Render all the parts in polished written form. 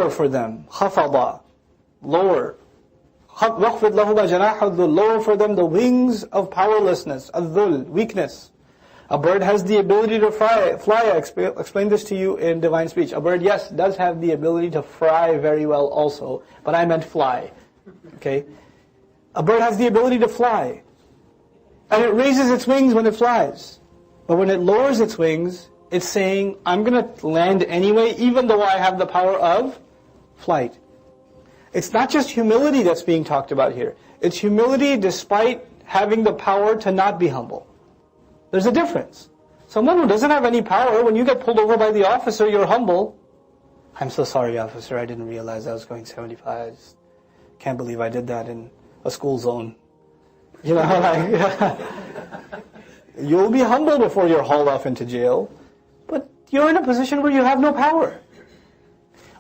lower for them. خَفَضَ, lower. وَخْفِضْ لَهُمَا جَنَاحَ الذُّلِّ, lower for them the wings of powerlessness, الذُّلْ, weakness. A bird has the ability to fly. I explained this to you in Divine Speech. A bird, yes, does have the ability to fly very well also, but I meant fly. Okay? A bird has the ability to fly. And it raises its wings when it flies. But when it lowers its wings, it's saying, I'm going to land anyway, even though I have the power of flight. It's not just humility that's being talked about here. It's humility despite having the power to not be humble. There's a difference. Someone who doesn't have any power, when you get pulled over by the officer, you're humble. I'm so sorry, officer, I didn't realize I was going 75. I just can't believe I did that in a school zone. You know, like, you'll be humble before you're hauled off into jail. But you're in a position where you have no power.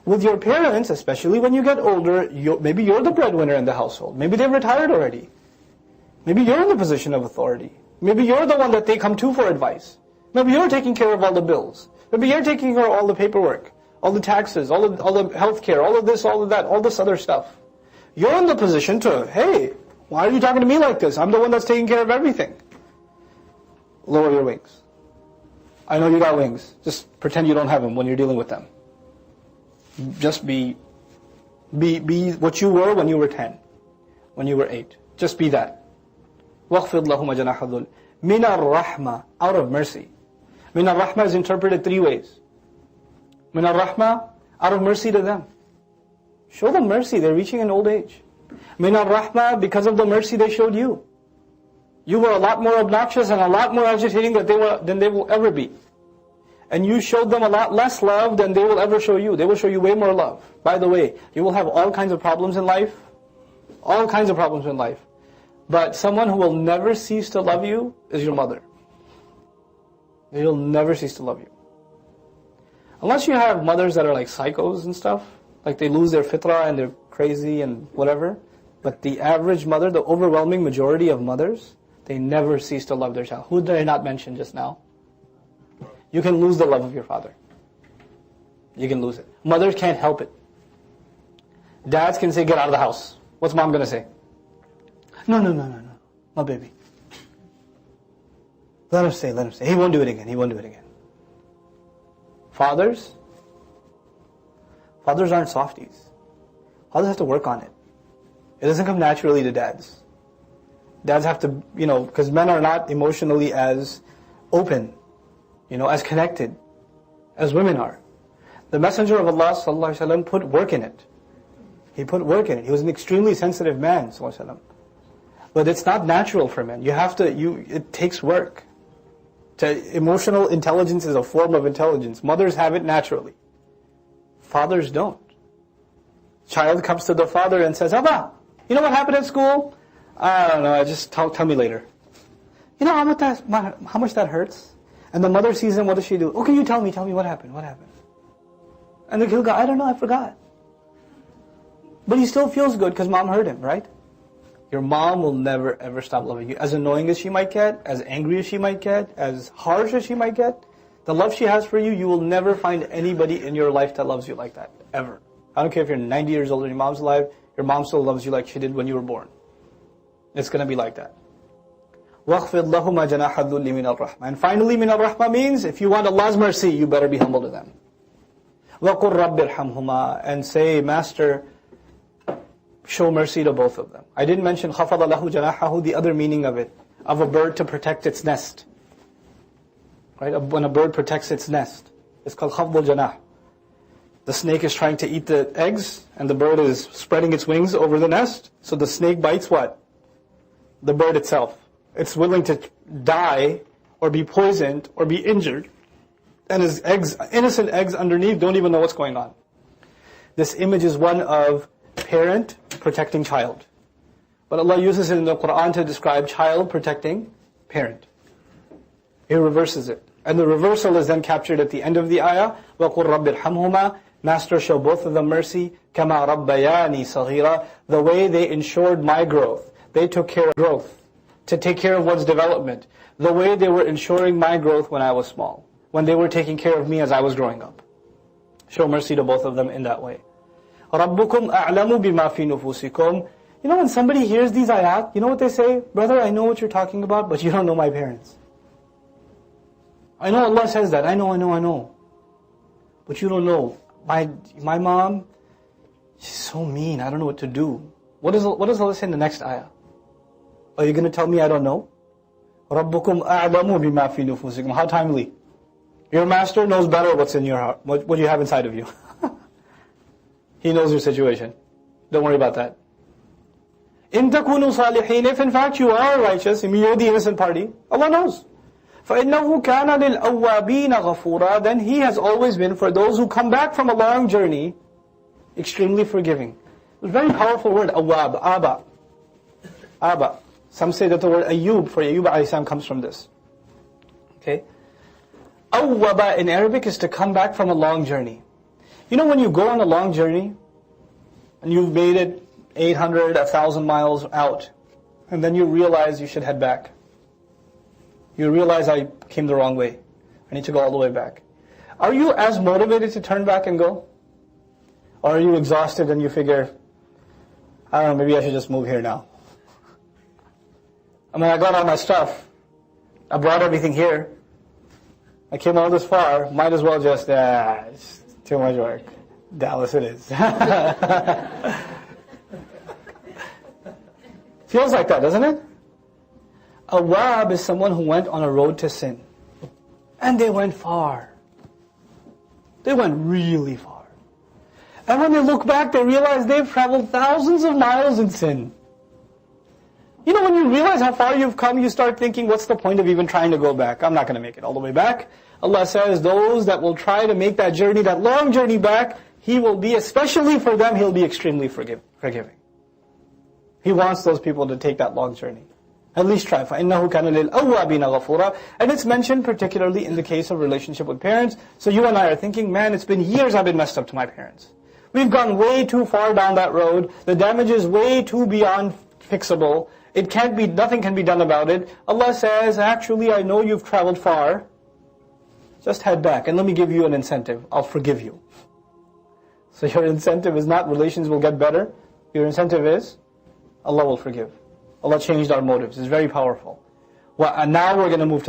With your parents, especially when you get older, maybe you're the breadwinner in the household. Maybe they've retired already. Maybe you're in the position of authority. Maybe you're the one that they come to for advice. Maybe you're taking care of all the bills. Maybe you're taking care of all the paperwork, all the taxes, all the health care, all of this, all of that, all this other stuff. You're in the position to, hey, why are you talking to me like this? I'm the one that's taking care of everything. Lower your wings. I know you got wings. Just pretend you don't have them when you're dealing with them. Just be what you were when you were 10, when you were 8. Just be that. وَخْفِضْ لَهُمَ جَنَاحَ الذُّلِّ مِنَ الرَّحْمَةِ, out of mercy. مِنَ الرَّحْمَةِ is interpreted 3 ways. مِنَ الرَّحْمَةِ, out of mercy to them. Show them mercy, they're reaching an old age. مِنَ الرَّحْمَةِ, because of the mercy they showed you. You were a lot more obnoxious and a lot more agitating than they will ever be. And you showed them a lot less love than they will ever show you. They will show you way more love. By the way, you will have all kinds of problems in life. All kinds of problems in life. But someone who will never cease to love you is your mother. They'll never cease to love you. Unless you have mothers that are like psychos and stuff, like they lose their fitrah and they're crazy and whatever. But the average mother, the overwhelming majority of mothers, they never cease to love their child. Who did I not mention just now? You can lose the love of your father. You can lose it. Mothers can't help it. Dads can say, get out of the house. What's mom going to say? No, my baby. Let him stay. He won't do it again. Fathers aren't softies. Fathers have to work on it. It doesn't come naturally to dads. Dads have to, because men are not emotionally as open, as connected as women are. The Messenger of Allah sallallahu alaihi wasallam put work in it. He put work in it. He was an extremely sensitive man, sallallahu alaihi wasallam. But it's not natural for men. It takes work. Emotional intelligence is a form of intelligence. Mothers have it naturally. Fathers don't. Child comes to the father and says, Abba, you know what happened at school? I don't know, just tell me later. You know how much that hurts? And the mother sees him, what does she do? Okay, you tell me what happened? And the kid goes, I don't know, I forgot. But he still feels good because mom heard him, right? Your mom will never ever stop loving you. As annoying as she might get, as angry as she might get, as harsh as she might get, the love she has for you, you will never find anybody in your life that loves you like that, ever. I don't care if you're 90 years old and your mom's alive, your mom still loves you like she did when you were born. It's going to be like that. وَخْفِضْ لَهُمَا جَنَاحَ الذُّلِّ مِنَ الرَّحْمَةِ. And finally, min al-rahma means, if you want Allah's mercy, you better be humble to them. وَقُلْ رَبِّ ارْحَمْهُمَا. And say, Master, show mercy to both of them. I didn't mention خَفَضَ لَهُ جَنَاحَهُ, the other meaning of it, of a bird to protect its nest. Right? When a bird protects its nest, it's called خَفْضُ الْجَنَاحِ. The snake is trying to eat the eggs, and the bird is spreading its wings over the nest, so the snake bites what? The bird itself. It's willing to die, or be poisoned, or be injured, and his eggs, innocent eggs underneath, don't even know what's going on. This image is one of parent protecting child. But Allah uses it in the Quran to describe child protecting parent. He reverses it. And the reversal is then captured at the end of the ayah. وَقُلْ رَبِّ ارْحَمْهُمَا. Master, show both of them mercy. كَمَا رَبَّيَانِي صَغِيرًا. The way they ensured my growth. They took care of growth. To take care of one's development. The way they were ensuring my growth when I was small. When they were taking care of me as I was growing up. Show mercy to both of them in that way. رَبُّكُمْ أَعْلَمُ بِمَا فِي نُفُوسِكُمْ. You know, when somebody hears these ayat, you know what they say? Brother, I know what you're talking about, but you don't know my parents. I know Allah says that. I know. But you don't know. My mom, she's so mean. I don't know what to do. What does Allah say in the next ayah? Are you going to tell me I don't know? رَبُّكُمْ أَعْلَمُ بِمَا فِي نُفُوسِكُمْ. How timely. Your master knows better what's in your heart, what you have inside of you. He knows your situation. Don't worry about that. إِن تَكُونُوا صَالِحِينَ. If in fact you are righteous, you're the innocent party, Allah knows. فَإِنَّهُ كَانَ لِلْأَوَّابِينَ غَفُورًا. Then He has always been, for those who come back from a long journey, extremely forgiving. It's a very powerful word, awwab, Aba. Some say that the word Ayyub, for Ayyub a.s. comes from this. Okay? Awwaba in Arabic is to come back from a long journey. You know when you go on a long journey, and you've made it 800, 1,000 miles out, and then you realize you should head back. You realize I came the wrong way. I need to go all the way back. Are you as motivated to turn back and go? Or are you exhausted and you figure, I don't know, maybe I should just move here now. I mean, I got all my stuff. I brought everything here. I came all this far. Might as well just, it's too much work. Dallas it is. Feels like that, doesn't it? Awwab is someone who went on a road to sin. And they went far. They went really far. And when they look back, they realize they've traveled thousands of miles in sin. You know, when you realize how far you've come, you start thinking, what's the point of even trying to go back? I'm not going to make it all the way back. Allah says, those that will try to make that journey, that long journey back, He will be, especially for them, He'll be extremely forgiving. He wants those people to take that long journey. At least try. فَإِنَّهُ كَانَ لِلْأَوَّابِينَ غَفُورًا. And it's mentioned particularly in the case of relationship with parents. So you and I are thinking, man, it's been years I've been messed up to my parents. We've gone way too far down that road. The damage is way too beyond fixable. Nothing can be done about it. Allah says, actually, I know you've traveled far. Just head back and let me give you an incentive. I'll forgive you. So your incentive is not relations will get better. Your incentive is Allah will forgive. Allah changed our motives. It's very powerful. Well, and now we're going to move to